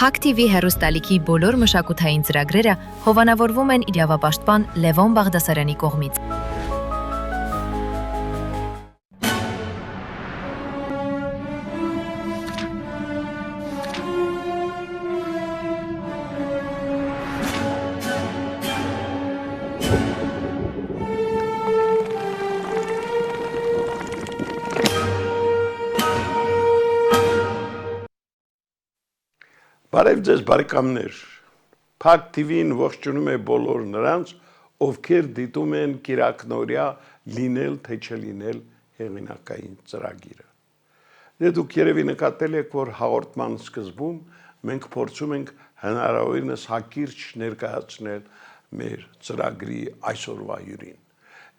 Փակ TV հեռուստալիքի բոլոր մշակութային ծրագրերը հովանավորվում են իրավապաշտպան Լևոն Բաղդասարյանի կողմից։ Բարև ձեզ բարեկամներ, Փակ TV-ն ողջունում է բոլոր նրանց, ովքեր դիտում են կիրակնօրյա լինել թե չլինել հեղինակային ծրագիրը։ Դե դուք երևի նկատել եք, որ հաղորդման սկզբում մենք փորձում ենք հնարավորինս հակիրճ ներկայացնել մեր ծրագրի այսօրվա հյուրին։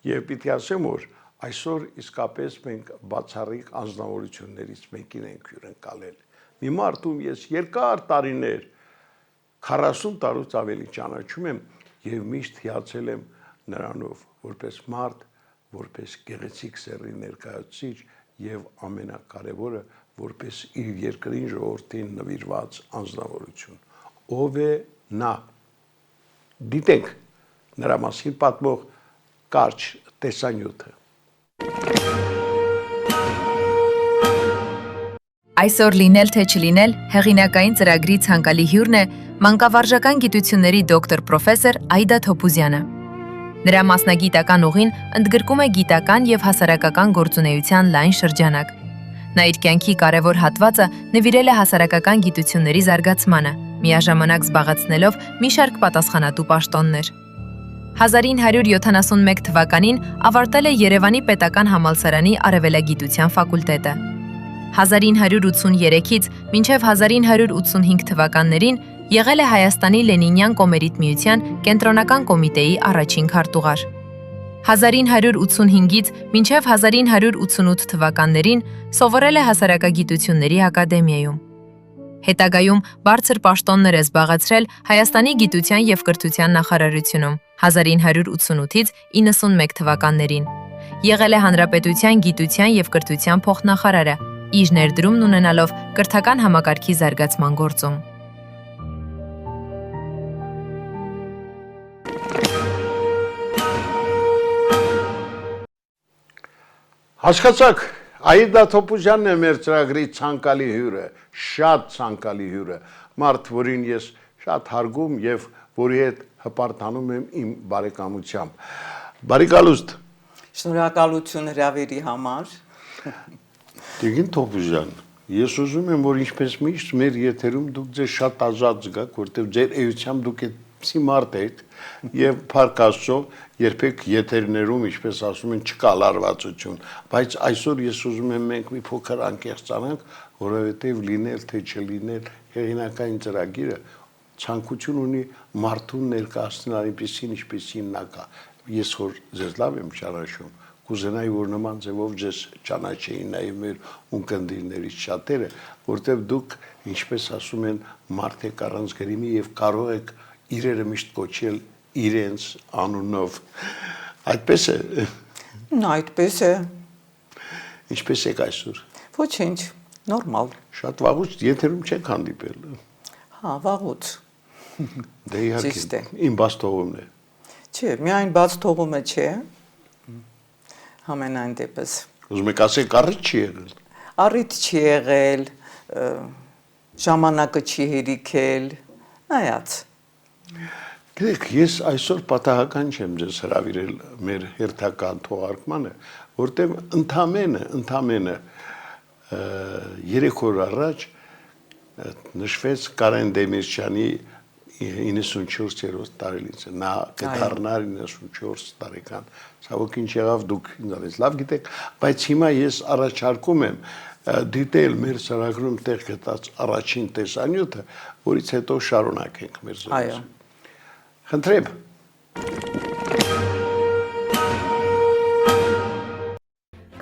Եվ պիտի ասեմ, որ այսօր իսկապես մենք բացառիկ անձնավորություններից մեկին ենք հյուրընկալել։ Մի մարդ, ում ես երկար տարիներ 40 տարուց ավելի ճանաչում եմ եւ միշտ հիացել եմ նրանով որպես մարդ, որպես գեղեցիկ սեռի ներկայացուցիչ եւ ամենակարևորը որպես իր երկրին ժողովրդին նվիրված անձնավորություն։ Ով է նա։ Դիտենք նրա մասին պատմող կարճ տեսանյութը։ Այսօր լինել թե չլինել հեղինակային ծրագրի ցանկալի հյուրն է մանկավարժական գիտությունների դոկտոր պրոֆեսոր Այդա Թոփուզյանը։ Նրա մասնագիտական ուղին ընդգրկում է գիտական եւ հասարակական գործունեության լայն շրջանակ։ Նա իր կյանքի կարևոր հատվածը նվիրել է հասարակական գիտությունների զարգացմանը, միաժամանակ զբաղեցնելով մի շարք պատասխանատու պաշտոններ։ 1971 թվականին ավարտել է Երևանի պետական համալսարանի արևելագիտության ֆակուլտետը։ 1983-ից մինչև 1985 թվականներին եղել է Հայաստանի Լենինյան կոմերիտ միության կենտրոնական կոմիտեի առաջին քարտուղար։ 1985-ից մինչև 1988 թվականներին սովորել է հասարակագիտությունների ակադեմիայում։ Հետագայում բարձր պաշտոններ է զբաղեցրել Հայաստանի գիտության և կրթության նախարարությունում 1988-ից 91 թվականներին։ Եղել է Հանրապետության գիտության և կրթության փոխնախարարը, իր ներդրումն ունենալով կրթական համակարգի զարգացման գործում։ Հասկացաք, Այդա Թոփուզյանն է մեր ծրագրի ցանկալի հյուրը, շատ ցանկալի հյուրը, մարդ, որին ես շատ հարգում եւ որի հետ հպարտանում եմ իմ բարեկամությամբ։ Բարեկալուստ։ Շնորհակալություն հրավերի համար։ Տիկին Թոփուզյան, ես ուզում եմ, որ ինչպես միշտ մեր եթերում դուք ձեզ շատ ազատ զգաք, որտեղ ձեր էությամբ դուք այդպիսի մարդ եք եւ փառք Աստծո, երբեք եթերներում, ինչպես ասում են, չկա լարվածություն, բայց այսօր ես ուզում եմ մենք մի փոքր անկեղծանանք, որովհետեւ լինել թե չլինել հեղինակային ծրագիրը ցանկություն ունի մարդուն ներկայացնել այնպեսին, ինչպեսին նա կա։ Ես որ ձեզ լավ եմ ճանաչում, կուզենայի, որ նման ձևով ձեզ ճանաչեին նաև մեր ունկնդիրներից շատերը, որտեղ դուք, ինչպես ասում են, մարդ եք առանց գրիմի եւ կարող եք իրերը միշտ կոչել իրենց անունով։ Այդպես է։ Այդպես է։ Ինչպես եք այսօր։ Ոչինչ, նորմալ։ Շատ վաղուց եթերում չեք հանդիպել։ Հա, վաղուց։ Դե իհարկե, իմ բաց թողումն է։ Չէ, միայն բաց թողումը չէ։ Համենայն դեպս։ Ուզում եք ասեք, առիթ չի եղել։ Առիթ չի եղել, ժամանակը չի հերիքել, նայած։ Գիտեք, ես այսօր պատահական չեմ ձեզ հրավիրել մեր հերթական թողարկմանը, որտեղ ընդամենը 3 օր առաջ նշվեց Կարեն Դեմիրճյանի 94-րդ տարելիցը, նա կդառնար 94 տարեկան, ցավոք ինչ եղավ դուք ինձանից լավ գիտեք, բայց հիմա ես առաջարկում եմ դիտել մեր ծրագրում տեղ գտած առաջին տեսանյութը, որից հետո շարունակենք մեր զրույցը։ Խնդրեմ։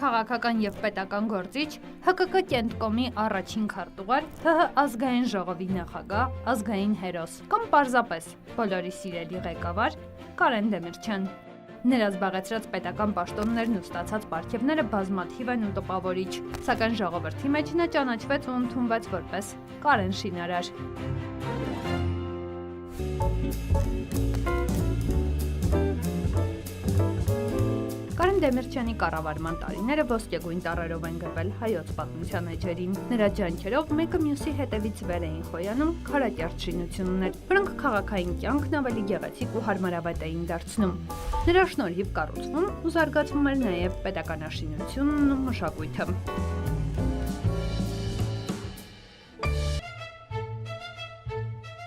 Քաղաքական եւ պետական գործիչ, ՀԿԿ կենտկոմի առաջին քարտուղար, ՀՀ ազգային ժողովի նախագահ, ազգային հերոս, կամ պարզապես բոլորի սիրելի ղեկավար Կարեն Դեմիրճյան։ Նրա զբաղեցրած պետական պաշտոններն ու ստացած պարգևները բազմաթիվ են ու տպավորիչ, սակայն ժողովրդի մեջ նա ճանաչվեց ու ընդունվեց որպես Կարեն շինարար։ Կարեն Դեմիրճյանի կառավարման տարիները ոսկեգույն տառերով են գրվել հայոց պատմության էջերին։ Նրա ջանքերով մեկը մյուսի հետևից վեր էին խոյանում քարակերտ շինություններ, որոնք քաղաքային կյանքն ավելի գեղեցիկ ու հարմարավետ էին դարձնում։ Նրա շնորհիվ կառուցվում ու զարգացվում էր նաև պետականաշինությունն ու մշակույթը։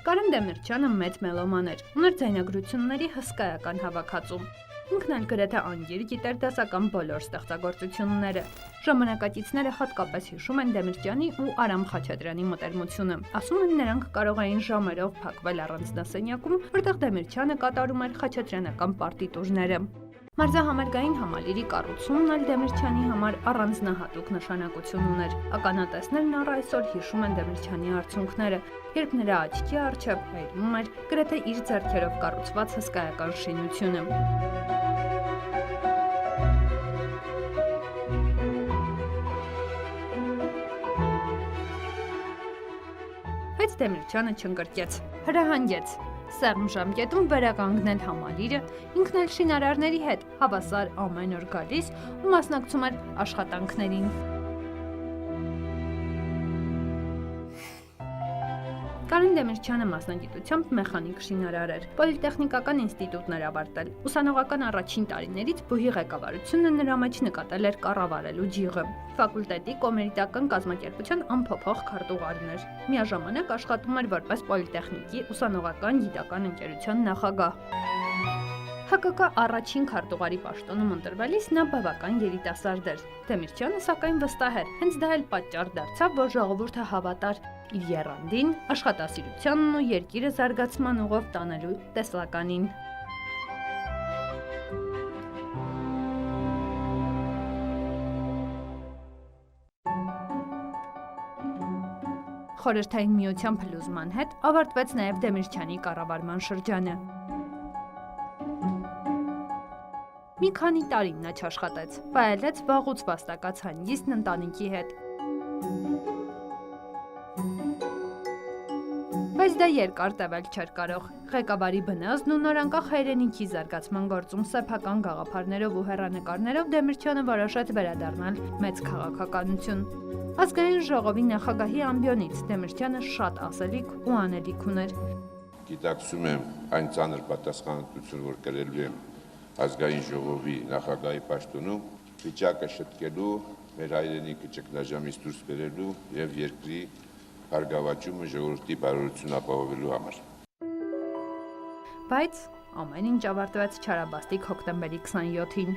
Կարեն Դեմիրճյանը մեծ մելոման էր, ուներ ձայնագրությունների հսկայական հավաքածու։ Ինքն էլ գրեթե անգիր գիտեր դասական բոլոր ստեղծագործությունները։ Ժամանակակիցները հատկապես հիշում են Դեմիրճյանի ու Արամ Խաչատրյանի մտերմությունը։ Ասում են, նրանք կարող էին ժամերով փակվել առանձնասենյակում, որտեղ Դեմիրճյանը կատարում էր խաչատրյանական պարտիտուրները։ Մարզահամերգային համալիրի կառուցումն էլ Դեմիրճյանի համար առանձնահատուկ նշանակություն ուներ։ Ականատեսներն առ այսօր հիշում են Դեմիրճյանի արդյունքները, երբ նրա աչքի առջև հայրում էր գրեթե իր ձեռքերով կառուցված հսկայական շինությունը։ Բայց Դեմիրճյանը չընկրկեց, հրահանգեց։ Սեղմ ժամկետում վերականգնել համալիրը, ինքն էլ շինարարների հետ հավասար ամեն օր գալիս ու մասնակցում էր աշխատանքներին։ Կարեն Դեմիրճյանը մասնագիտությամբ մեխանիկ շինարար էր, պոլիտեխնիկական ինստիտուտներ ավարտել, ուսանողական առաջին տարիներից բուհի ղեկավարությունը նրա մեջ նկատել էր կառավարելու ջիղը։ Ֆակուլտետի կոմերիտական կազմակերպության անփոփոխ քարտուղարն էր։ Միաժամանակ աշխատում էր որպես պոլիտեխնիկի ուսանողական գիտական ընկերության նախագահ։ ՀԿԿ առաջին քարտուղարի պաշտոնում ընտրվելիս նա բավական երիտասարդ էր։ Դեմիրճյանը սակայն վստահ էր, հենց դա էլ պատճառ դարձավ, որ ժողովուրդը հավատար իր եռանդին, աշխատասիրությանն ու երկիրը զարգացման ուղով տանելու տեսլականին։ Խորհրդային միության փլուզման հետ ավարտվեց նաև Դեմիրճյանի կառավարման շրջանը։ Մի քանի տարի նա չաշխատեց, վայելեց վաղուց վաստակած հանգիստն ընտանիքի հետ։ Բայց դա երկար տևել չէր կարող։ Ղեկավարի բնազդն ու նորանկախ հայրենիքի զարգացման գործում սեփական գաղափարներով ու հեռանկարներով Դեմիրճյանը որոշեց վերադառնալ մեծ քաղաքականություն։ Ազգային ժողովի նախագահի ամբիոնից Դեմիրճյանը շատ ասելիք ու անելիք ուներ։ Գիտակցում եմ այն ծանր պատասխանատվությունը, որ կրելու եմ ազգային ժողովի նախագահի պաշտոնում, վիճակը շտկելու, մեր հայրենիքը ճգնաժամից դուրս բերելու եւ երկրի հարգավաճումը ժողովրդի բարօրությունը ապահովելու համար։ Բայց ամեն ինչ ավարտվեց չարաբաստիկ հոկտեմբերի 27-ին։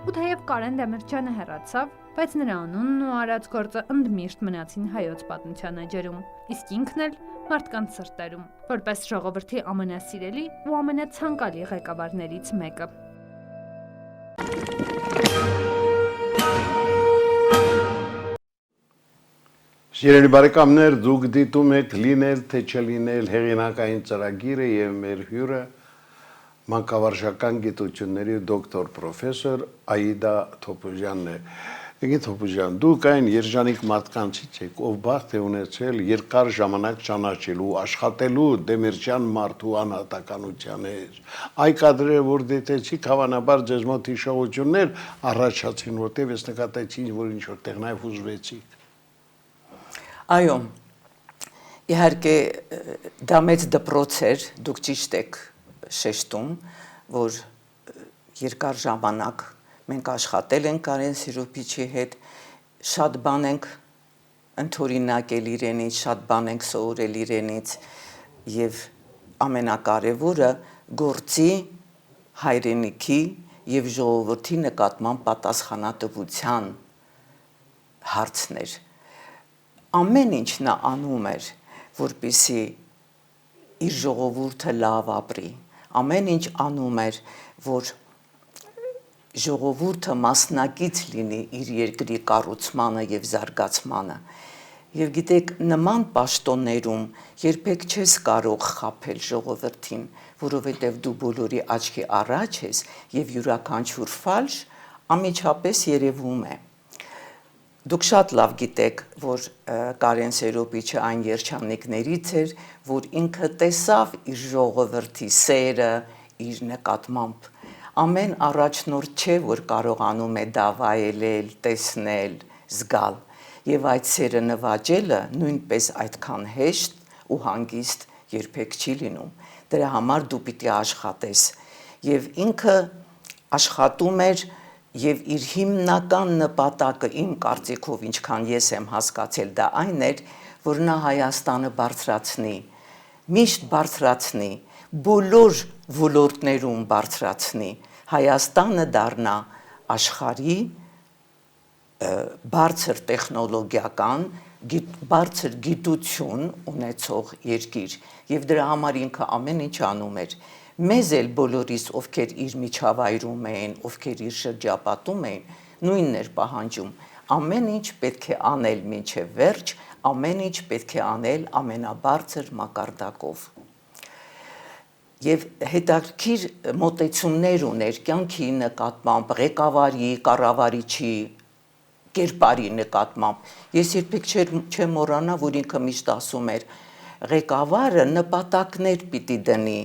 Ու թեև Կարեն Դեմիրճյանը հեռացավ, բայց նրա անունն ու արած գործը ընդմիշտ մնացին հայոց պատմության էջերում, իսկ ինքն էլ մարդկանց սրտերում, որպես ժողովրդի ամենասիրելի ու ամենացանկալի ղեկավարներից մեկը։ Սիրելի բարեկամներ, դուք դիտում եք լինել թե չլինել հեղինակային ծրագիրը եւ մեր հյուրը մանկավարժական գիտությունների դոկտոր պրոֆեսոր Աիդա Թոփուզյանն է։ Եկեք Թոփուզյան, դուք այն երջանիկ մարդկանցից եք, ով բախտ է ունեցել երկար ժամանակ ճանաչելու, աշխատելու Դեմիրճյան մարդու անհատականության հետ։ Այ կադրերը, որ դիտեցիք, հավանաբար ձեզ մոտ հիշողություններ առաջացին, որտեղ ես նկատեցի, որ ինչ որ տեղնայ հուզվեցիք։ Այո, իհարկե դա մեծ դպրոց էր, դուք ճիշտ եք շեշտում, որ երկար ժամանակ մենք աշխատել ենք Կարեն Սիրուպիչի հետ, շատ բան ենք ընդօրինակել իրենից, շատ բան ենք սովորել իրենից եւ ամենակարևորը գործի հայրենիքի եւ ժողովրդի նկատմամբ պատասխանատվության հարցներ։ Ամեն ինչ նա անում էր, որպեսզի իր ժողովուրդը լավ ապրի, ամեն ինչ անում էր, որ ժողովուրդը մասնակից լինի իր երկրի կառուցմանը եւ զարգացմանը։ Եվ գիտեք, նման պաշտոններում երբեք չես կարող խաբել ժողովրդին, որովհետև դու բոլորի աչքի առաջ ես եւ յուրաքանչյուր ֆալշ ամիջապես երևում է։ Դուք շատ լավ գիտեք, որ Կարեն Սերոպիչը այն երջանիկներից էր, որ ինքը տեսավ իր ժողովրդի սերը իր նկատմամբ։ Ամեն առաջնորդ չէ, որ կարողանում է դա վայելել, տեսնել, զգալ, եւ այդ սերը նվաճելը նույնպես այդքան հեշտ ու հանգիստ երբեք չի լինում։ Դրա համար դու պիտի աշխատես։ Եվ ինքը աշխատում էր եւ իր հիմնական նպատակը իմ կարծիքով, ինչքան ես եմ հասկացել, դա այն էր, որ նա Հայաստանը բարձրացնի, միշտ բարձրացնի, բոլոր ոլորտներում բարձրացնի, Հայաստանը դառնա աշխարհի բարձր տեխնոլոգիական, բարձր գիտություն ունեցող երկիր, եւ դրա համար ինքը ամեն ինչ անում էր։ Մեզ էլ բոլորիս, ովքեր իր միջավայրում էին, ովքեր իր շրջապատում էին, նույնն էր պահանջում։ Ամեն ինչ պետք է անել մինչև վերջ, ամեն ինչ պետք է անել ամենաբարձր մակարդակով։ Եվ հետաքրքիր մոտեցումներ ուներ կյանքի նկատմամբ, ղեկավարի, կառավարիչի կերպարի նկատմամբ։ Ես երբեք չեմ մոռանա, որ ինքը միշտ ասում էր, ղեկավարը նպատակներ պիտի դնի,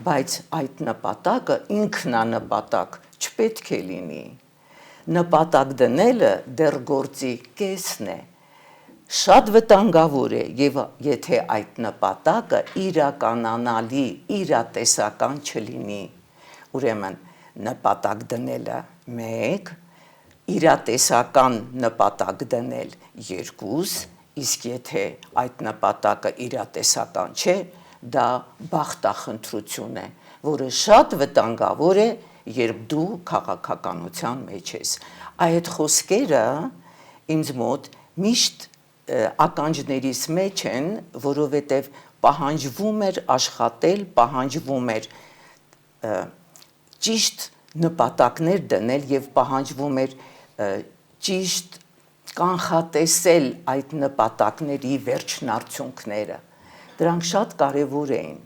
բայց այդ նպատակը ինքնանպատակ չպետք է լինի։ Նպատակ դնելը դեռ գործի կեսն է։ Շատ վտանգավոր է, եւ եթե այդ նպատակը իրականանալի, իրատեսական չլինի։ Ուրեմն նպատակ դնելը 1, իրատեսական նպատակ դնել 2, իսկ եթե այդ նպատակը իրատեսական չէ, դա բախտախնդրություն է, որը շատ վտանգավոր է, երբ դու քաղաքականության մեջ ես։ Այդ խոսքերը ինձ մոտ միշտ ականջներիս մեջ են, որովհետև պահանջվում էր աշխատել, պահանջվում էր ճիշտ նպատակներ դնել եւ պահանջվում էր ճիշտ կանխատեսել այդ նպատակների վերջնարդյունքները։ Դրանք շատ կարևոր էին։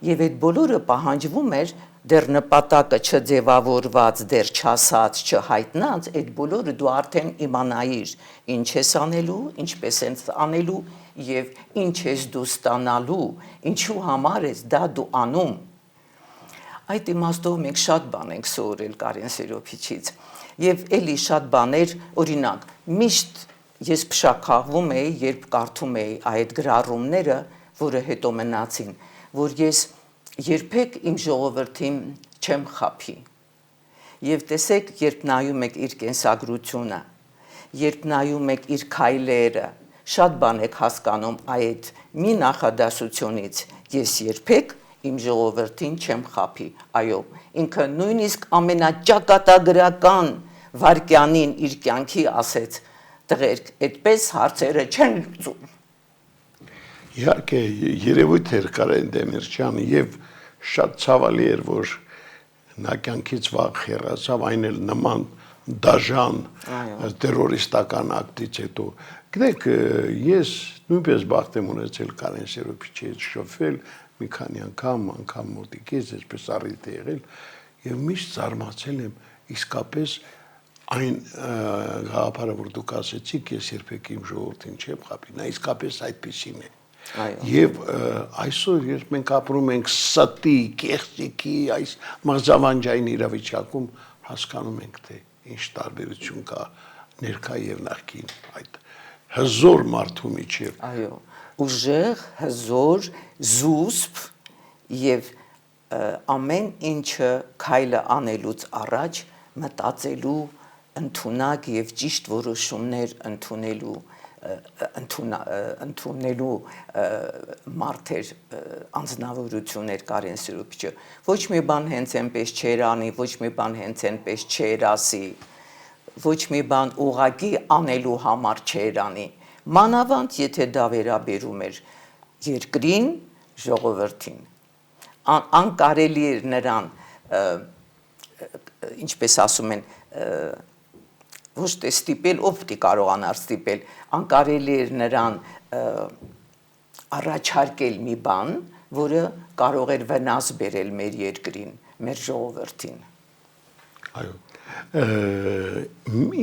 Եվ այդ բոլորը պահանջվում էր դեռ նպատակը չձևավորված, դեռ չասած, չհայտնած, այդ բոլորը դու արդեն իմանայիր ինչ ես անելու, ինչպես ես անելու եւ ինչ ես դու ստանալու, ինչու համար ես դա դու անում։ Այդ իմաստով մենք շատ բան ենք սովորել Կարեն Սերոպիչից եւ էլի շատ բաներ, օրինակ, միշտ ես փշաքաղվում էի, երբ կարդում էի այդ գրառումները, որը հետո մնացին, որ ես երբեք իմ ժողովրդին չեմ խափի։ Եվ տեսեք, երբ նայում եք իր կենսագրությունը, երբ նայում եք իր քայլերը, շատ բան եք հասկանում այդ մի նախադասությունից, ես երբեք իմ ժողովրդին չեմ խափի։ Այո, ինքը նույնիսկ ամենաճակատագրական վարքյանին իր կյանքի ասեց, տղերք, այդպես հարցերը չեն լուծում։ Իհարկե, երևույթ էր Կարեն Դեմիրճյանը եւ շատ ցավալի էր, որ նա կյանքից վաղ հեռացավ, այն էլ նման դաժան տերորիստական ակտից հետո։ Գիտեք, ես նույնպես բախտ եմ ունեցել Կարեն Սերոպիչի հետ շփվել մի քանի անգամ մոտիկից, այսպես առիթ է եղել, եւ միշտ զարմացել եմ իսկապես այն գաղափարը, որ դուք ասեցիք, ես երբեք իմ ժողովրդին չեմ խափի, նա իսկապես այդպիսին է։ Եվ այսօր երբ մենք ապրում ենք ստի, կեղծիքի, այս մղձավանջային իրավիճակում, հասկանում ենք, թե ինչ տարբերություն կա ներկա եւ նախկին այդ հզոր մարդու միջև։ Այո, ուժեղ, հզոր, զուսպ եւ ամեն ինչը քայլը անելուց առաջ մտածելու, ընդունակ եւ ճիշտ որոշումներ ընդունելու մարդեր, անձնավորություններ Կարեն Սերոպիչը։ Ոչ մի բան հենց այնպես չեր անի, ոչ մի բան հենց այնպես չեր ասի, ոչ մի բան ուղղակի անելու համար չեր անի։ Մանավանդ եթե դա վերաբերում էր երկրին, ժողովրդին, անկարելի էր նրան, ինչպես ասում են, ոչ թե ստիպել, ով պիտի կարողանար ստիպել, անկարելի էր նրան առաջարկել մի բան, որը կարող էր վնաս բերել մեր երկրին, մեր ժողովրդին։ Այո։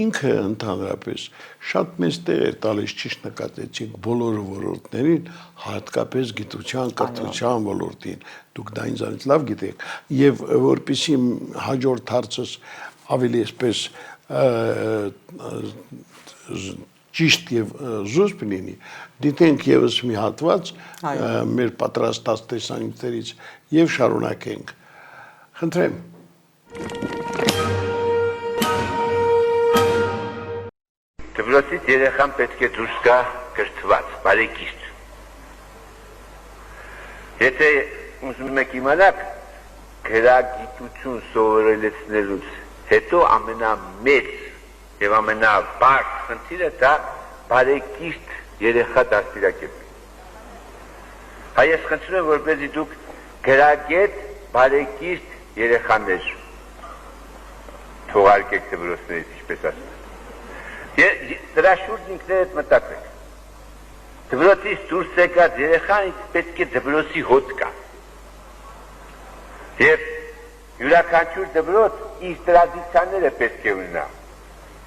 Ինքը ընդհանրապես շատ մեծ տեղ էր տալիս, ճիշտ նկատեցիք, բոլոր ոլորտներին, հատկապես գիտության, կրթության ոլորտին։ Դուք դա ինձանից լավ գիտեք, եւ որպեսզի հաջորդ հարցս ավելի այսպես ճիշտ եւ զուսպ լինի, դիտենք եւս մի հատված մեր պատրաստած տեսանկյուններից եւ շարունակենք։ Խնդրեմ։ Դպրոցից երեխան պետք է դուրս գա կրթված, բարեկիրթ։ Եթե ուզում եք իմանալ, գրագիտություն սովորելուց հետո ամենամեծ եւ ամենաբարձր խնդիրը դա բարեկիրթ երեխա դաստիարակելն է։ Հայ ես խնդրում եմ, որպեսզի դուք գրագետ բարեկիրթ երեխաներ թողարկեք դպրոցներից, ինչպես ասում։ Դրա շուրջ ինքներդ մտածեք։ Դպրոցից դուրս եկած երեխան պետք է դպրոցի հոտ գա։ Եվ յուրաքանչյուր դպրոց իր տրադիցիաները պետք է ունենա։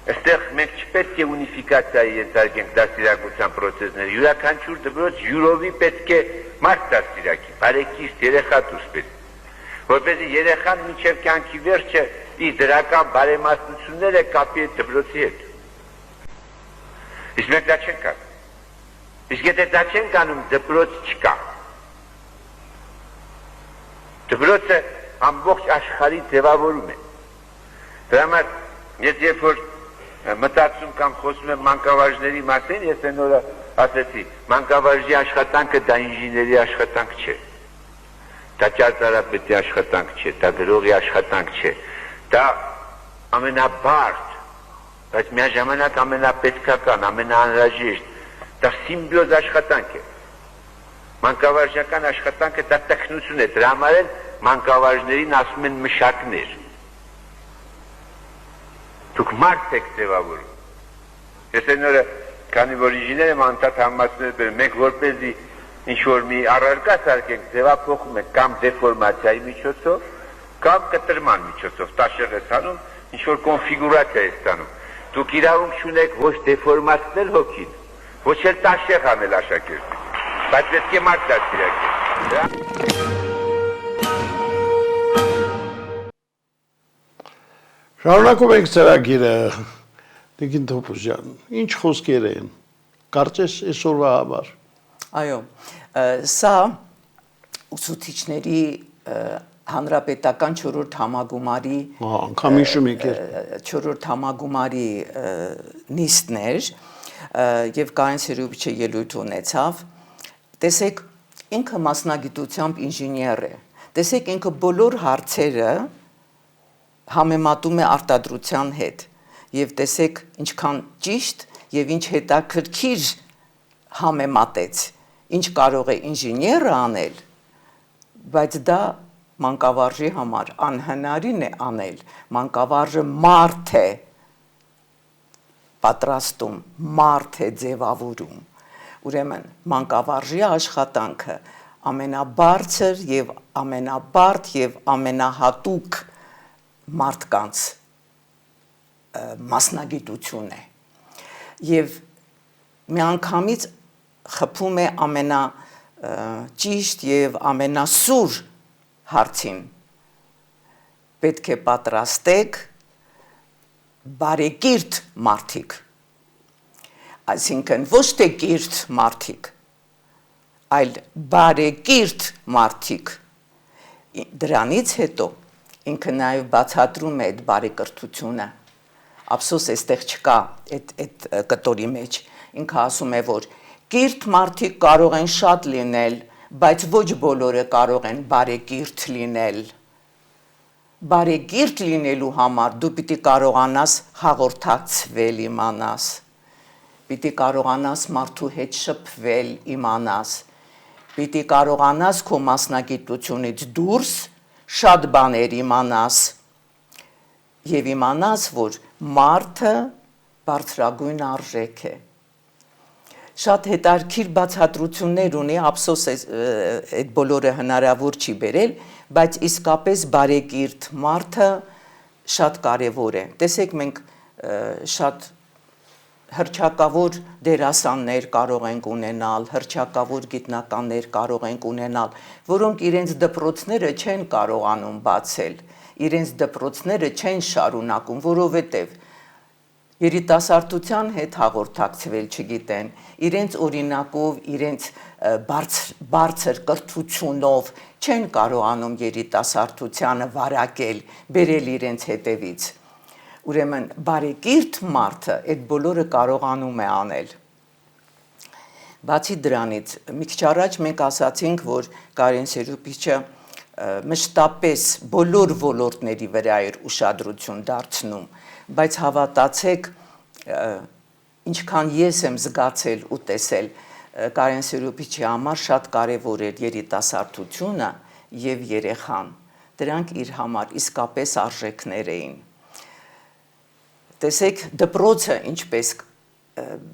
Այստեղ մենք չպետք է ունիֆիկացիայի ենթարկենք դաստիարակության պրոցեսները, յուրաքանչյուր դպրոց յուրովի պետք է մարդ դաստիարակի, բարեկիրթ երեխա դուրս պետք, որպեսզի երեխան մինչև կյանքի վերջը իր դրական բարեմաստությունները կապի այդ դպրոցի հետ։ Իսկ մենք դա չենք անում։ Իսկ եթե դա չենք անում, դպրոց չկա։ Դպրոցը ամբողջ աշխարհի ձևավորում է։ Դրա համար ես երբ որ մտածում կամ խոսում եմ մանկավարժների մասին, ես այն օրը ասեցի, մանկավարժի աշխատանքը դա ինժեների աշխատանք չէ, դա ճարտարապետի աշխատանք չէ, դա գրողի աշխատանք չէ, դա ամենաբարդ, բայց միաժամանակ ամենապետքական, ամենաանհրաժեշտ, դա սիմբիոզ աշխատանք է։ Մանկավարժական աշխատանքը դա տեխնություն է, դրա համար էլ մանկավարժներին ասում են մշակներ։ Դուք մարդ եք ձևավորում։ Ես այն օրը, քանի որ ինժեներ եմ անդադ համացնել, մենք որպեսզի ինչ-որ մի առարկա սարքենք, ձևափոխում ենք կամ դեֆորմացիայի միջոցով, կամ կտրման միջոցով, տաշեղ է ստանում, ինչ-որ կոնֆիգուրացիա է ստանում։ Դուք իրավունք չունեք ոչ դեֆորմացնել հոգին, ոչ էլ տաշեղ անել աշակերտին, բայց պետք է մարդ դաստիարակել։ Շարունակում ենք ծրագիրը, Տիկին Թոփուզյան, ինչ խոսքեր են, կարծես այսօրվա համար։ Այո, սա ուսուցիչների հանրապետական 4-րդ համագումարի անգամ հիշում եք 4-րդ համագումարի նիստներ եւ Կարեն Սերուբիչը ելույթ ունեցավ։ Տեսեք, ինքը մասնագիտությամբ ինժեներ է։ Տեսեք, ինքը բոլոր հարցերը համեմատում է արտադրության հետ եւ տեսեք ինչքան ճիշտ եւ ինչ հետաքրքիր համեմատեց, ինչ կարող է ինժեները անել, բայց դա մանկավարժի համար անհնարին է անել, մանկավարժը մարդ է պատրաստում, մարդ է ձևավորում, ուրեմն մանկավարժի աշխատանքը ամենաբարձր եւ ամենաբարդ եւ ամենահատուկ մարդկանց մասնագիտություն է եւ միանգամից խփում է ամենաճիշտ եւ ամենասուր հարցին պետք է պատրաստեք բարեկիրթ մարդիկ այսինքն ոչ թե կիրթ մարդիկ այլ բարեկիրթ մարդիկ դրանից հետո ինքը նաև բացատրում է այդ բարեկրթությունը, ափսոս այստեղ չկա այդ կտորի մեջ, ինքը ասում է, որ կիրթ մարդիկ կարող են շատ լինել, բայց ոչ բոլորը կարող են բարեկիրթ լինել, բարեկիրթ լինելու համար դու պիտի կարողանաս հաղորդակցվել իմանաս, պիտի կարողանաս մարդու հետ շփվել իմանաս, պիտի կարողանաս քո մասնագիտությունից դուրս շատ բաներ իմանաս եւ իմանաս, որ մարդը բարձրագույն արժեք է։ Շատ հետաքրքիր բացատրություններ ունի, ափսոս այդ բոլորը հնարավոր չի բերել, բայց իսկապես բարեկիրթ մարդը շատ կարևոր է։ Տեսեք, մենք շատ հռչակավոր դերասաններ կարող ենք ունենալ, հռչակավոր գիտնականներ կարող ենք ունենալ, որոնք իրենց դպրոցները չեն կարողանում բացել, իրենց դպրոցները չեն շարունակում, որովհետև երիտասարդության հետ հաղորդակցվել չգիտեն, իրենց օրինակով, իրենց բարձր կրթությունով չեն կարողանում երիտասարդությանը վարակել, բերել իրենց հետևից։ Ուրեմն բարեկիրթ մարդը այդ բոլորը կարողանում է անել։ Բացի դրանից, մի քիչ առաջ մենք ասացինք, որ Կարեն Սերուպիչը մշտապես բոլոր ոլորտների վրա էր ուշադրություն դարձնում, բայց հավատացեք, ինչքան ես եմ զգացել ու տեսել, Կարեն Սերուպիչի համար շատ կարևոր էր երիտասարդությունը եւ երեխան։ Դրանք իր համար իսկապես արժեքներ էին։ Տեսեք, դպրոցը ինչպես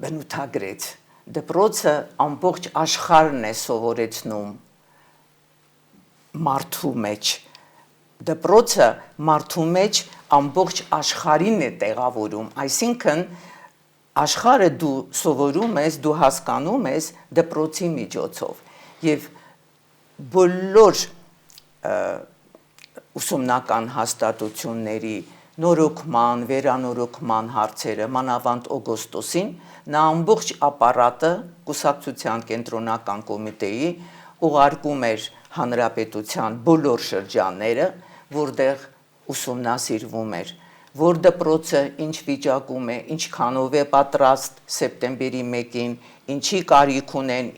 բնութագրեց, դպրոցը ամբողջ աշխարհն է սովորեցնում մարդու մեջ։ Դպրոցը մարդու մեջ ամբողջ աշխարհին է տեղավորում, այսինքն աշխարհը դու սովորում ես, դու հասկանում ես դպրոցի միջոցով եւ բոլոր ուսումնական հաստատությունների նորոգման, վերանորոգման հարցերը, մանավանդ օգոստոսին, նա ամբողջ ապարատը կուսակցության կենտրոնական կոմիտեի ուղարկում էր հանրապետության բոլոր շրջանները, որտեղ ուսումնասիրվում էր, որ դպրոցը ինչ վիճակում է, ինչքանով է պատրաստ սեպտեմբերի 1-ին, ինչի կարիք ունեն,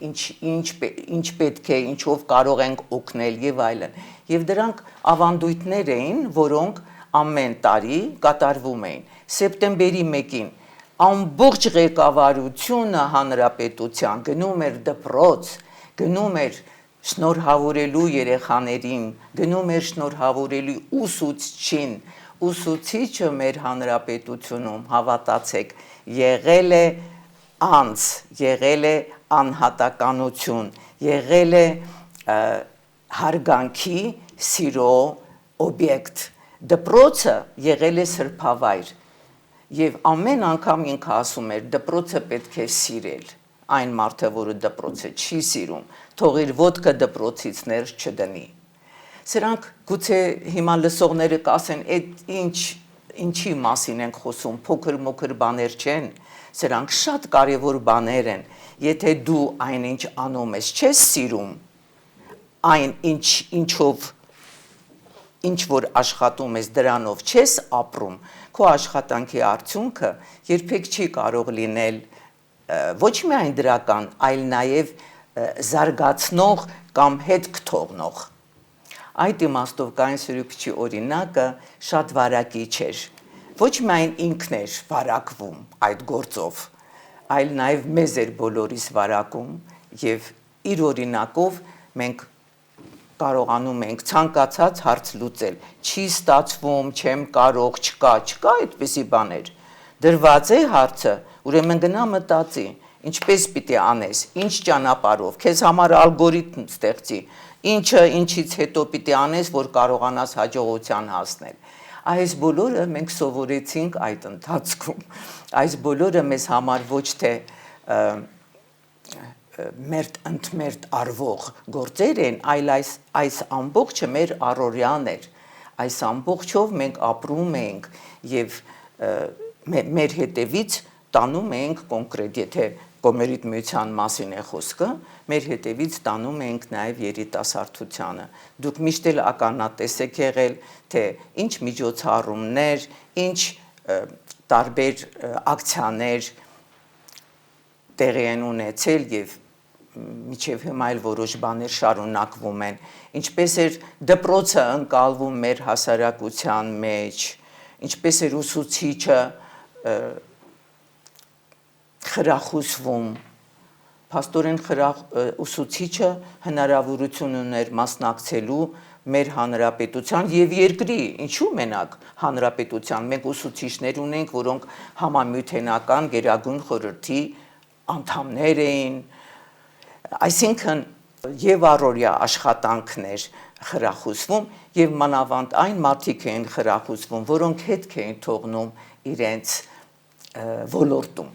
ինչ պետք է, ինչով կարող ենք օգնել եւ այլն։ Եվ դրանք ավանդույթներ էին, որոնք ամեն տարի կատարվում էին։ Սեպտեմբերի 1-ին ամբողջ ղեկավարությունը հանրապետության գնում էր դպրոց, գնում էր շնորհավորելու երեխաներին, գնում էր շնորհավորելու ուսուցչին, ուսուցիչը մեր հանրապետությունում, հավատացեք, եղել է անձ, եղել է անհատականություն, եղել է հարգանքի, սիրո օբյեկտ։ Դպրոցը եղել է սրբավայր եւ ամեն անգամ ինքը ասում էր դպրոցը պետք է սիրել, այն մարդը, որը դպրոցը չի սիրում, թող իր ոտքը դպրոցից ներս չդնի։ Սրանք գուցե հիմա լսողները կասեն, այդ ինչի մասին ենք խոսում, փոքր-մոքր բաներ չեն, սրանք շատ կարևոր բաներ են։ Եթե դու այնինչ անում ես, չես սիրում, այն ինչ որ աշխատում ես դրանով չես ապրում, քո աշխատանքի արդյունքը երբեք չի կարող լինել ոչ միայն դրական, այլ նաև զարգացնող կամ հետք թողնող։ Այդ իմաստով Կարեն Սերուպիչի օրինակը շատ վարակիչ էր։ Ոչ միայն ինքն էր վարակվում այդ գործով, այլ նաև մեզ էր բոլորիս վարակում եւ իր օրինակով մենք կարողանում ենք ցանկացած հարց լուծել։ Չի ստացվում, չեմ կարող, չկա այդպիսի բաներ։ Դրված է հարցը, ուրեմն գնա մտածի, ինչպես պիտի անես, ինչ ճանապարհով, քեզ համար ալգորիթմ ստեղծի, ինչը ինչից հետո պիտի անես, որ կարողանաս հաջողության հասնել։ Այս բոլորը մենք սովորեցինք այդ ընթացքում։ Այս բոլորը մեզ համար ոչ թե մերտ արվող գործեր են, այլ այս ամբողջը մեր առօրյան էր։ Այս ամբողջով մենք ապրում ենք եւ մեր հետևից տանում ենք կոնկրետ, եթե Կոմերիտ միության մասին է խոսքը, մեր հետևից տանում ենք նաև երիտասարդությանը։ Դուք միշտ էլ ականատես եք եղել, թե ինչ միջոցառումներ, ինչ տարբեր ակցիաներ տեղի են ունեցել եւ միջև հիմա էլ որոշ բաներ շարունակվում են, ինչպես էր դպրոցը ընկալվում մեր հասարակության մեջ, ինչպես էր ուսուցիչը խրախուսվում, փաստորեն ուսուցիչը հնարավորություն ուներ մասնակցելու մեր հանրապետության եւ երկրի, ինչու մենակ հանրապետության, մենք ուսուցիչներ ունենք, որոնք համամիութենական Գերագույն խորհրդի անդամներ էին, այսինքն եւ առօրյա աշխատանքներ խրախուսվում եւ մանավանդ այն մարդիկ էին խրախուսվում, որոնք հետք էին թողնում իրենց ոլորտում։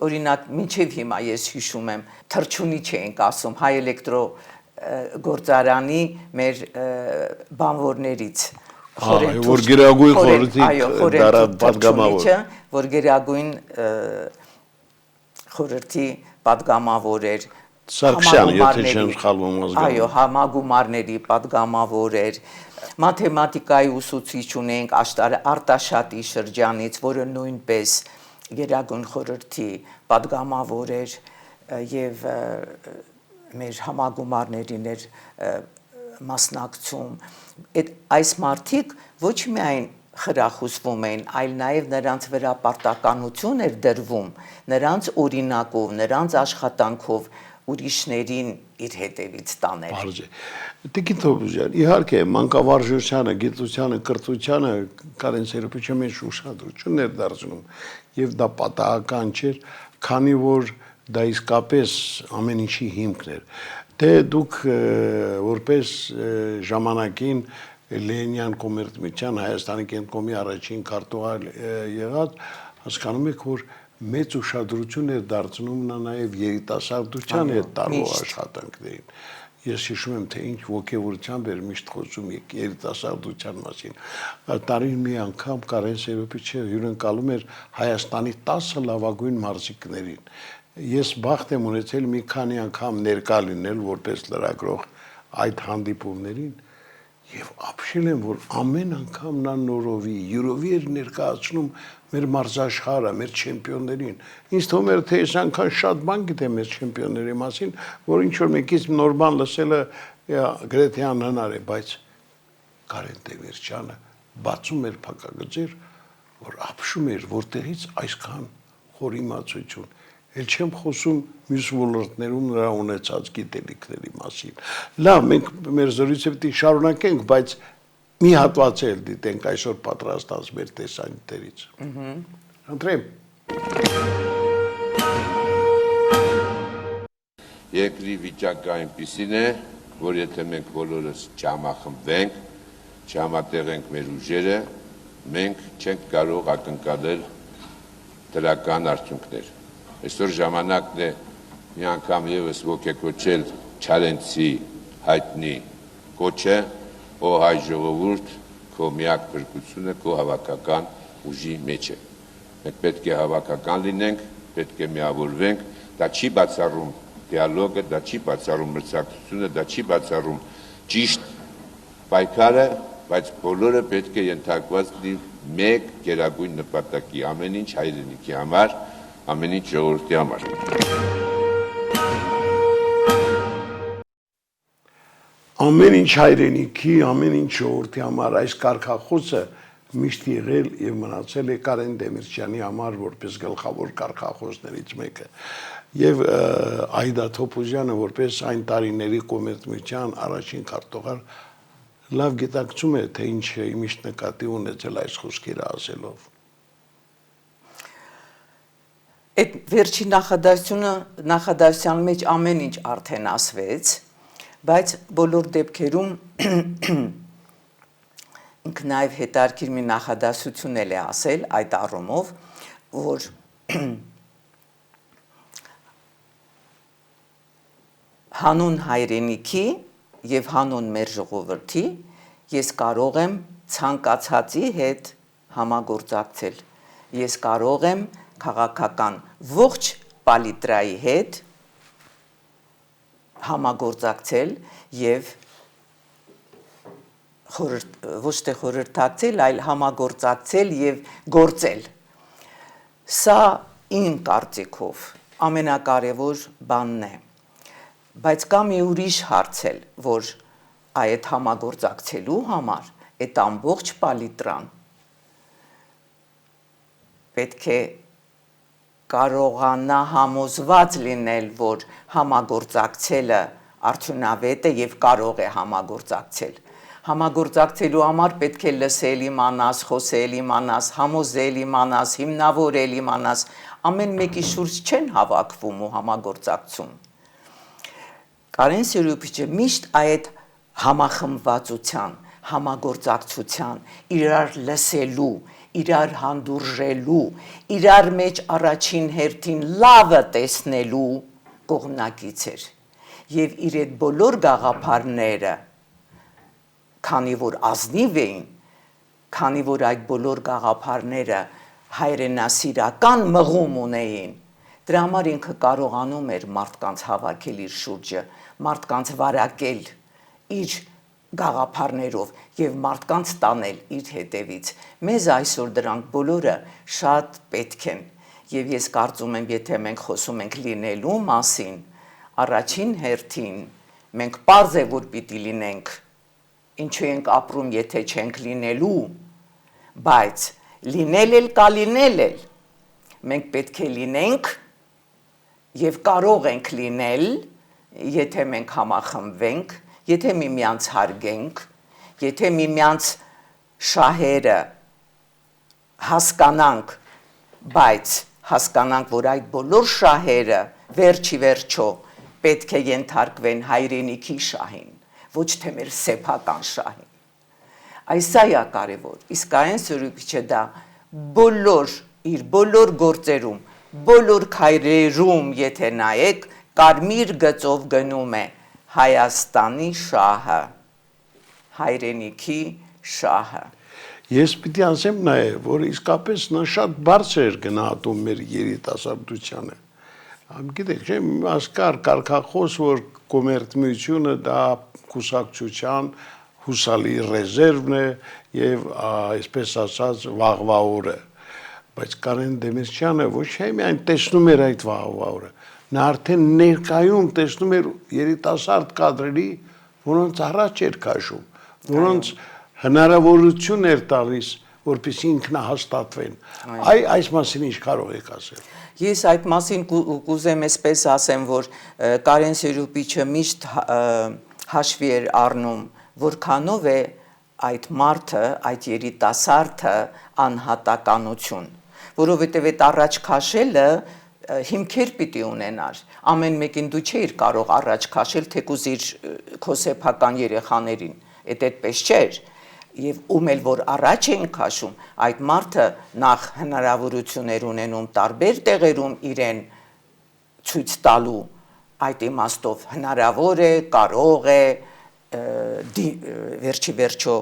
Օրինակ, մինչև հիմա ես հիշում եմ, թռչունի չէինք ասում հայ էլեկտրո գործարանի մեր բանվորներից, որ Գերագույն խորհրդի պատգամավոր, որ Գերագույն խորհրդի պատգամավոր էր, Սարգսյան, եթե չեմ սխալվում ազգային։ Այո, համագումարների պատգամավոր էր, մաթեմատիկայի ուսուցիչ ունենք Արտաշատի շրջանից, որը նույնպես Գերագույն խորհրդի պատգամավոր էր եւ մեր համագումարներին էր մասնակցում։ Այս մարդիկ ոչ միայն խրախուսվում էին, այլ նաև նրանց վրա պարտականություն էր դրվում, նրանց օրինակով, նրանց աշխատանքով ուրիշներին իր հետևից տանել։ Բարձ է։ Տիկին Թոփուզյան, իհարկե մանկավարժությանը, գիտությանը, կրթությանը Կարեն Սերոբյանը ուշադրություն էր դարձնում եւ դա պատահական չէր, քանի որ դա իսկապես ամեն ինչի հիմքն էր։ Դե դուք որպես ժամանակին Լենինյան կոմերցիան Հայաստանի կենտրոնի առաջին քարտուղար եղած, հասկանում եք, որ մեծ ուշադրություն էր դարձնում նա նաև երիտասարդության հետ տարվող աշխատանքներին։ Ես հիշում եմ, թե ինչ ոգևորությամբ էր միշտ խոսում երիտասարդության մասին։ Տարին մի անգամ Կարեն Սերոբյանը հյուրընկալում էր Հայաստանի 10 լավագույն մարզիկներին։ Ես բախտ եմ ունեցել մի քանի անգամ ներկա լինել որպես լրագրող այդ հանդիպումներին եւ ապշել եմ, որ ամեն անգամ նա նորովի, յուրովի էր ներկայացնում մեր մարզաշխարհը, մեր չեմպիոններին։ Ինձ թվում էր, թե այս անգամ շատ բան գիտեմ մեր չեմպիոնների մասին, որ ինչ որ մեկից նոր բան լսելը գրեթե անհնար է, բայց Կարեն Տերչյանը բացում էր փակագծեր, որ ապշում էր, որտեղից այսքան խոր իմացություն։ Էլ չեմ խոսում մյուս ոլորտներում նրա ունեցած գիտելիքների մասին։ Լավ, մենք մեր զրույցը պետք է շարունակենք, բայց մի հատված էլ դիտենք այսօր պատրաստած մեր տեսանյութերից։ Ընտրեմ։ Երկրի վիճակը այնպիսին է, որ եթե մենք բոլորս չհամախմբվենք, չհամատեղենք մեր ուժերը, մենք չենք կարող ակնկալել դրական արդյունքներ։ Այսօր ժամանակն է մի անգամ եւս ոգեկոչել Չարենցի հայտնի կոչը, «Ո հայ ժողովուրդ, քո միակ փրկությունը քո հավաքական ուժի մեջ է»։ Մենք պետք է հավաքական լինենք, պետք է միավորվենք, դա չի բացառում դիալոգը, դա չի բացառում մրցակցությունը, դա չի բացառում ճիշտ պայքարը, բայց բոլորը պետք է ենթարկված լինի մեկ գերագույն նպատակի, ամեն ինչ հայրենիքի համար, ամեն ինչ ժողովրդի համար։ Ամեն ինչ հայրենիքի, ամեն ինչ ժողովրդի համար այս կարգախոսը միշտ եղել եւ մնացել է Կարեն Դեմիրճյանի համար որպես գլխավոր կարգախոսներից մեկը։ Եվ Այդա Թոփուզյանը որպես այն տարիների կոմերցիան առաջին քարտուղար լավ գիտակցում է, թե ինչ է միշտ նկատի ունեցել այս խոսքերը ասելով։ Այդ վերջին նախադասության մեջ ամեն ինչ արդեն ասվեց, բայց բոլոր դեպքերում ինքը նաև հետարքիր մի նախադասություն էլ է ասել այդ առումով, որ հանուն հայրենիքի եւ հանուն մեր ժողովրդի ես կարող եմ ցանկացածի հետ համագործակցել, ես կարող եմ քաղաքական ողջ պալիտրայի հետ համագործակցել եւ ոչ թե խորհրդակցել, այլ համագործակցել եւ գործել։ Սա իմ կարծիքով ամենակարևոր բանն է, բայց կա մի ուրիշ հարց էլ, որ այդ համագործակցելու համար այդ ամբողջ պալիտրան պետք է կարողանա համոզված լինել, որ համագործակցելը արդյունավետ է եւ կարող է համագործակցել։ Համագործակցելու համար պետք է լսել իմանաս, խոսել իմանաս, համոզել իմանաս, հիմնավորել իմանաս, ամեն մեկի շուրջ չեն հավաքվում ու համագործակցում։ Կարեն Սիրուպիչը միշտ այդ համախմբվածության, համագործակցության, իրար լսելու, իրար հանդուրժելու, իրար մեջ առաջին հերթին լավը տեսնելու կողմնակից էր։ Եվ իր այդ բոլոր գաղափարները, քանի որ ազնիվ էին, քանի որ այդ բոլոր գաղափարները հայրենասիրական մղում ունեին, դրա համար ինքը կարողանում էր մարդկանց հավաքել իր շուրջը, մարդկանց վարակել իր գաղափարներով եւ մարդկանց տանել իր հետևից։ Մեզ այսօր դրանք բոլորը շատ պետք են եւ ես կարծում եմ, եթե մենք խոսում ենք լինելու մասին, առաջին հերթին մենք պարզ է որ պիտի լինենք, ինչու ենք ապրում, եթե չենք լինելու, բայց լինել էլ կա լինել էլ, մենք պետք է լինենք եւ կարող ենք լինել, եթե մենք համախմբվենք, եթե միմյանց հարգենք, եթե միմյանց շահերը հասկանանք, բայց հասկանանք, որ այդ բոլոր շահերը վերջի վերջո պետք է ենթարկվեն հայրենիքի շահին, ոչ թե մեր սեփական շահին։ Այսա է կարևոր, իսկ Կարեն Սիրուպիչը դա իր բոլոր գործերում, բոլոր քայլերում, եթե նայեք, կարմիր գծով գնում է Հայաստանի շահը, հայրենիքի շահը։ Ես պիտի ասեմ նաև, որ իսկապես նա շատ բարձր էր գնահատում մեր երիտասարդությանը։ Գիտեք, չէ՞, ասկար կարգախոս, որ կոմերցությունը դա կուսակցության հուսալի ռեզերվն է եւ այսպես ասած վաղվա օրը։ Բայց Կարեն Դեմիրճյանը ոչ միայն տեսնում էր այդ վաղվա օրը, նա արդեն ներկայում տեսնում էր երիտասարդ կադրերի, որոնց առաջ էր քաշում, որոնց հնարավորություն էր տալիս, որպեսզի ինքնահաստատվեն։ Այս մասին ինչ կարող եք ասել։ Ես այդ մասին կուզեմ այսպես ասեմ, որ Կարեն Սիրուպիչը միշտ հաշվի էր առնում, որքանով է այդ մարդը, այդ երիտասարդը անհատականություն, որովհետև այդ առաջ քաշելը հիմքեր պիտի ունենար, ամեն մեկին դու չէիր կարող առաջ քաշել, թեկուզ իր քո սեփական երեխաներին, այդպես չէր, եւ ում էլ որ առաջ էին քաշում, այդ մարդը նախ հնարավորություններ ունենում տարբեր տեղերում իրեն ցույց տալու, այդ իմաստով հնարավոր է, կարող է, վերջի վերջո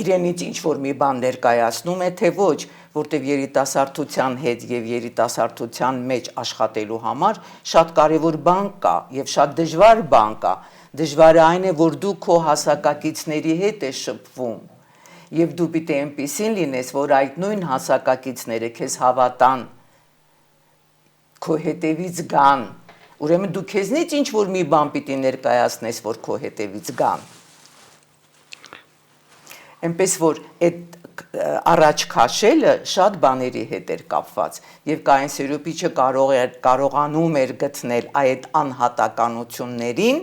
իրենից ինչ որ մի բան ներկայացնում է, թե ոչ, որտեղ երիտասարդության հետ եւ երիտասարդության մեջ աշխատելու համար շատ կարեւոր բան կա եւ շատ դժվար բան կա։ Դժվարը այն է, որ դու քո հասակակիցների հետ ես շփվում եւ դու պիտի այնպեսին լինես, որ այդ նույն հասակակիցները քեզ հավատան, քո հետևից գան։ Ուրեմն դու քեզնից ինչ որ մի բան պիտի ներկայացնես, որ քո հետևից գան։ Այնպես որ այդ առաջ քաշելը շատ բաների հետ էր կապված եւ Կարեն Սիրուպիչը կարողանում էր գտնել այդ անհատականություններին,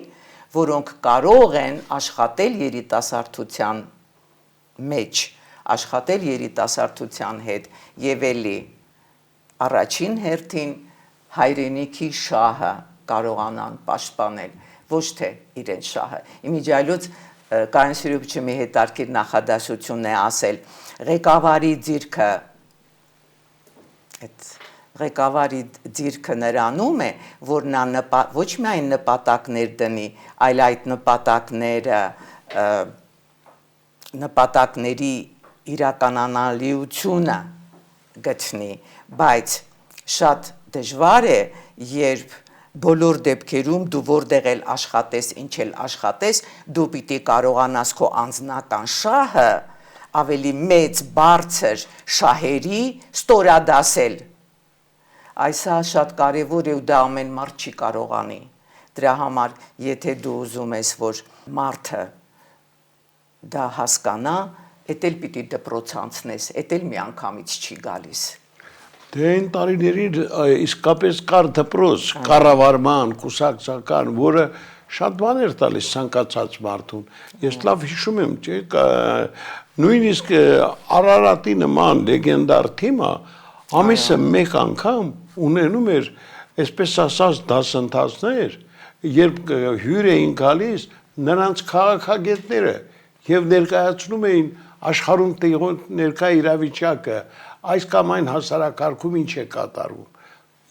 որոնք կարող են աշխատել երիտասարդության մեջ, աշխատել երիտասարդության հետ եւ էլի առաջին հերթին հայրենիքի շահը կարողանան պաշտպանել, ոչ թե իրենց շահը։ Իմիջիայլոց Կարեն Սիրուպիչը մի հետարքիր նախադասություն է ասել, ղեկավարի ձիրքը նրանում է, որ նա ոչ միայն նպատակներ դնի, այլ այդ նպատակների իրականանալիությունը գտնի, բայց շատ դժվար է, երբ բոլոր դեպքերում դու որտեղ էլ աշխատես, ինչ էլ աշխատես, դու պիտի կարողանաս քո անձնական շահը ավելի մեծ, բարձր շահերի ստորադասել։ Այսա շատ կարևոր է ու դա ամեն մարդ չի կարողանի։ Դրա համար, եթե դու ուզում ես, որ մարդը դա հասկանա, էդ էլ պիտի դպրոց անցնես, էդ էլ մի անգամից չի գալիս։ Դե այն տարիներին իսկապես կար դպրոց, կառավարման, կուսակցական, որը շատ բաներ տալիս ցանկացած մարդուն։ Ես լավ հիշում եմ, չէ, նույնիսկ Արարատի նման լեգենդար թիմը ամիսը մեկ անգամ ունենում էր, այսպես ասած, դասընթացներ, երբ հյուր էին գալիս նրանց քաղաքագետները եւ ներկայացնում էին աշխարհում տեղոն ներկա իրավիճակը, այս կամ այն հասարակարգում ինչ է կատարվում։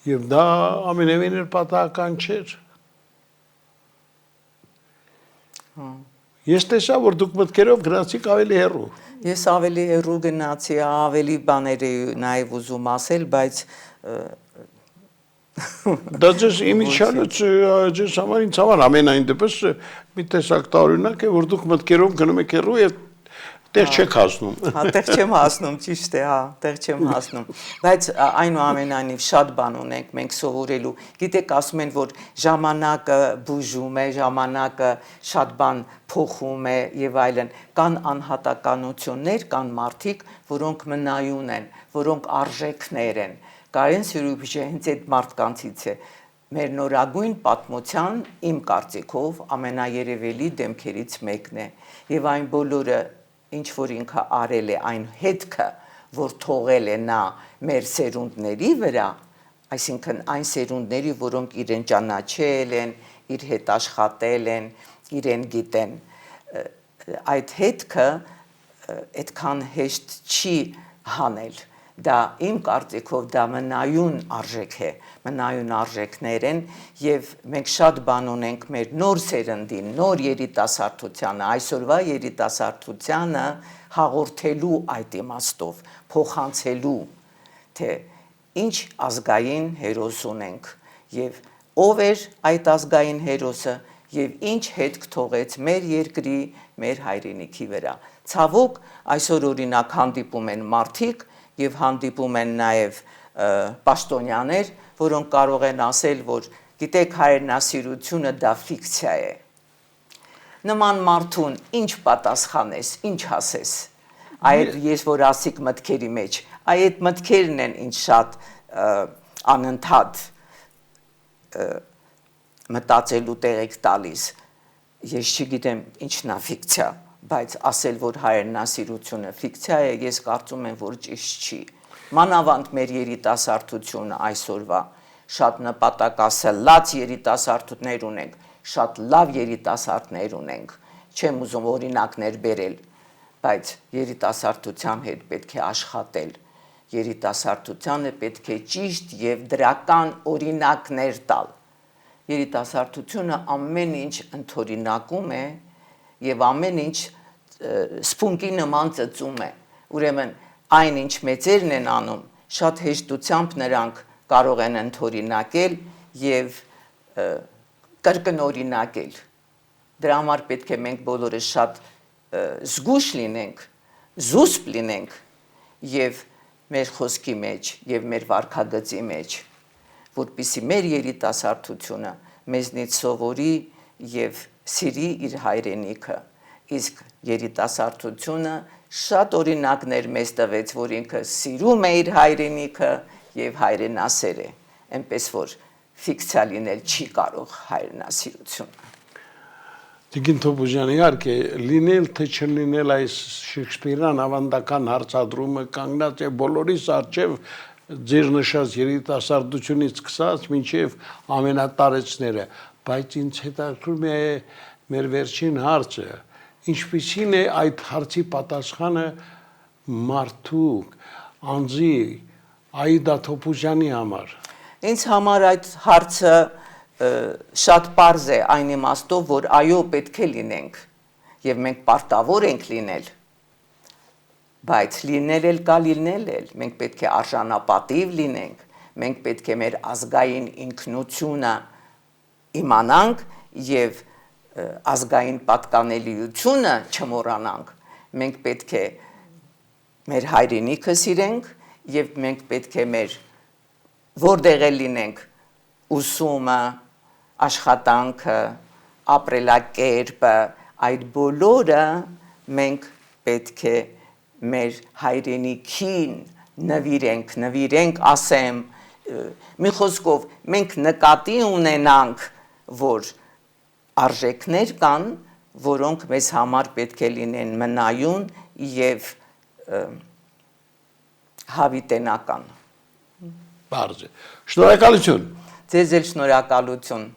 Եվ դա ամենևին էլ պատահական չէր։ Ես տեսա, որ դուք մտքերով գնացիք ավելի հեռու։ Ես ավելի հեռու գնացի, ավելի բաներ նաև ուզում ասել, բայց դա ձեզ իմիջիալից ձեզ համար ինձ համար ամենայն դեպս մի տեսակ տարօրինակ է, որ դուք մտքերով գնում եք հեռու եւ տեղ չեք հասնում։ Հա, տեղ չեմ հասնում, ճիշտ է, հա, տեղ չեմ հասնում։ Բայց այնուամենայնիվ շատ բան ունենք մենք սովորելու։ Գիտեք, ասում են, որ ժամանակը բուժում է, ժամանակը շատ բան փոխում է եւ այլն։ Կան անհատականություններ, կան մարդիկ, որոնք մնայուն են, որոնք արժեքներ են։ Կարեն Սյուրուբիջը հենց այդ մարդկանցից է։ Մեր նորագույն պատմության իմ կարծիքով ամենաերևելի դեմքերից մեկն է եւ այն բոլորը ինչ որ ինքը արել է, այն հետքը, որ թողել է նա մեր սերունդների վրա, այսինքն այն սերունդների, որոնք իրեն ճանաչել են, իր հետ աշխատել են, իրեն գիտեն, այդ հետքը այդքան հեշտ չի հանել։ Դա իմ կարծիքով դա մնայուն արժեք է, մնայուն արժեքներ են եւ մենք շատ բան ունենք մեր նոր սերնդին, նոր երիտասարդությանը, այսօրվա երիտասարդությանը հաղորդելու այդ իմաստով, փոխանցելու, թե ինչ ազգային հերոս ունենք եւ ով էր այդ ազգային հերոսը եւ ինչ հետք թողեց մեր երկրի, մեր հայրենիքի վրա։ Ցավոք, այսօր օրինակ հանդիպում են մարդիկ եւ հանդիպում են նաեւ պաշտոնյաներ, որոնք կարող են ասել, որ գիտեք հայրենասիրությունը դա ֆիկցիա է։ Նման մարդուն ինչ պատասխանես, ինչ ասես։ Այդ ես որ ասիկ մտքերի մեջ, այդ մտքերն են ինչ շատ անընդհատ մտածելու տեղիք տալիս։ Ես չգիտեմ ինչն է ֆիկցիա, բայց ասել, որ հայրենասիրությունը ֆիկցիա է, ես կարծում եմ, որ ճիշտ չի։ Մանավանդ մեր երիտասարդությունը այսօրվա շատ նպատակասլաց երիտասարդներ ունենք, շատ լավ երիտասարդներ ունենք, չեմ ուզում օրինակներ բերել, բայց երիտասարդության հետ պետք է աշխատել, երիտասարդությանը պետք է ճիշտ եւ դրական օրինակներ տալ։ Երիտասարդությունը ամեն ինչ ընդօրինակում է եւ ամեն ինչ սփունգի նման ծծում է։ Ուրեմն այն ինչ մեծերն են անում, շատ հեշտությամբ նրանք կարող են ընդօրինակել եւ կրկնօրինակել։ Դրա համար պետք է մենք բոլորս շատ զգուշ լինենք, զուսպ լինենք եւ մեր խոսքի մեջ եւ մեր վարքագծի մեջ, որպեսզի մեր երիտասարդությունը մեզնից սովորի եւ սիրի իր հայրենիքը, իսկ երիտասարդությունը շատ օրինակներ մեզ տվեց, որ ինքը սիրում է իր հայրենիքը եւ հայրենասեր է, այնպես որ ֆիկցիա լինել չի կարող հայրենասիրությունը։ Տիկին Թոփուզյան, իհարկե, լինել թե չլինել այս Շեքսպիրյան ավանդական հարցադրումը կանգնած է բոլորիս առջև ձեր նշած երիտասարդությունից սկսած մինչև ամենատարեցները, բայց ինձ հետաքրքրում է մեր վերջին հարցը, ինչպիսին է այդ հարցի պատասխանը մարդու, անձի, Այդա Թոփուզյանի համար։ Ինձ համար այդ հարցը շատ պարզ է այն իմաստով, որ այո պետք է լինենք եւ մենք պարտավոր ենք լինել, բայց լինել էլ կա լինել էլ, մենք պետք է արժանապատիվ լինենք, մենք պետք է մեր ազգային ինքնությունը իմանանք եւ ազգային պատկանելիությունը չմոռանանք, մենք պետք է մեր հայրենիքը սիրենք եւ մենք պետք է մեր որտեղ էլ լինենք ուսումը, աշխատանքը, ապրելակերպը, այդ բոլորը մենք պետք է մեր հայրենիքին նվիրենք, ասեմ, մի խոսքով մենք նկատի ունենանք, որ արժեքներ կան, որոնք մեզ համար պետք է լինեն մնայուն եւ հավիտենական։ Բարձ է։ Շնորհակալություն։ Ձեզ էլ շնորհակալություն։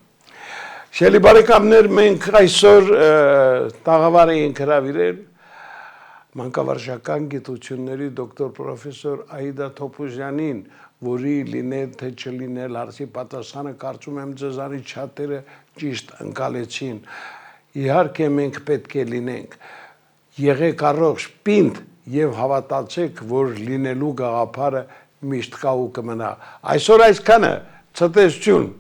Շելի բարեկամներ, մենք այսօր տաղավար էինք հրավիրել մանկավարժական գիտությունների դոկտոր պրոֆեսոր Աիդա Թոփուզյանին, որի լինել թե չլինել հարցի պատասխանը կարծում եմ ձեզանից շատերը ճիշտ ընկալեցին։ Իհարկե մենք պետք է լինենք եղեք առողջ, պինդ եւ հավատացեք, որ լինելու գաղափարը միշտ կա ու կմնա։ Այսօր այսքանը, ցտեսություն։